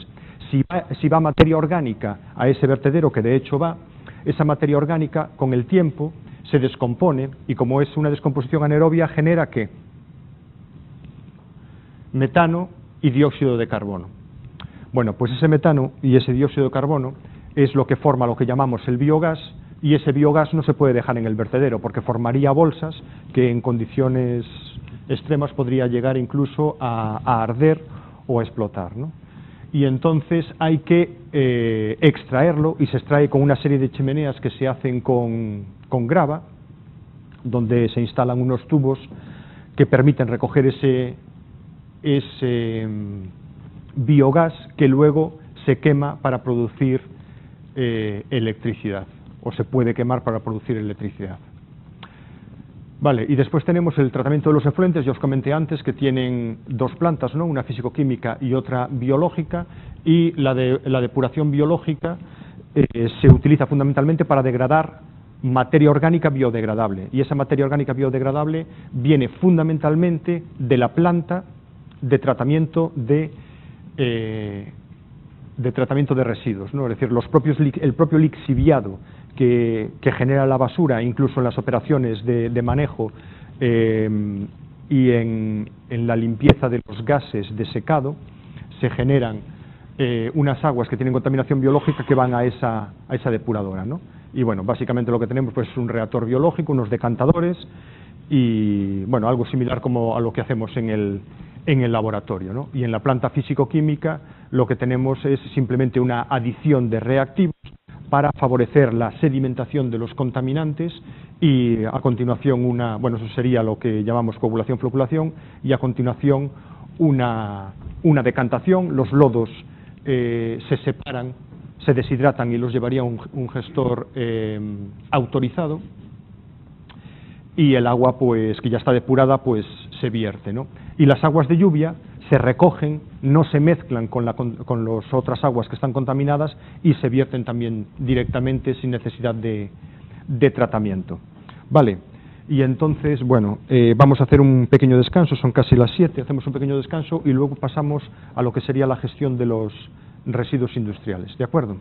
Si va materia orgánica a ese vertedero, que de hecho va, esa materia orgánica con el tiempo se descompone, y como es una descomposición anaerobia, genera ¿qué? Metano y dióxido de carbono. Bueno, pues ese metano y ese dióxido de carbono es lo que forma lo que llamamos el biogás, y ese biogás no se puede dejar en el vertedero porque formaría bolsas que en condiciones extremas podría llegar incluso a arder o a explotar, ¿no? Y entonces hay que extraerlo, y se extrae con una serie de chimeneas que se hacen con grava, donde se instalan unos tubos que permiten recoger ese biogás, que luego se quema para producir electricidad, o se puede quemar para producir electricidad. Vale, y después tenemos el tratamiento de los efluentes. Ya os comenté antes que tienen dos plantas, ¿no? Una físico-química y otra biológica, y la depuración biológica se utiliza fundamentalmente para degradar materia orgánica biodegradable, y esa materia orgánica biodegradable viene fundamentalmente de la planta de tratamiento de residuos, ¿no? Es decir, el propio lixiviado que genera la basura, incluso en las operaciones de manejo y en la limpieza de los gases de secado, se generan unas aguas que tienen contaminación biológica que van a esa depuradora, ¿no? Y bueno, básicamente lo que tenemos pues es un reactor biológico, unos decantadores y bueno, algo similar como a lo que hacemos en el laboratorio, ¿no? Y en la planta físico-química lo que tenemos es simplemente una adición de reactivos para favorecer la sedimentación de los contaminantes y a continuación bueno, eso sería lo que llamamos coagulación-floculación, y a continuación una decantación. Los lodos se separan, se deshidratan y los llevaría un gestor autorizado, y el agua, pues, que ya está depurada, pues se vierte, ¿no? Y las aguas de lluvia se recogen, no se mezclan con las otras aguas que están contaminadas y se vierten también directamente sin necesidad de tratamiento. Vale, y entonces, bueno, vamos a hacer un pequeño descanso, son casi las 7, hacemos un pequeño descanso y luego pasamos a lo que sería la gestión de los residuos industriales, ¿de acuerdo?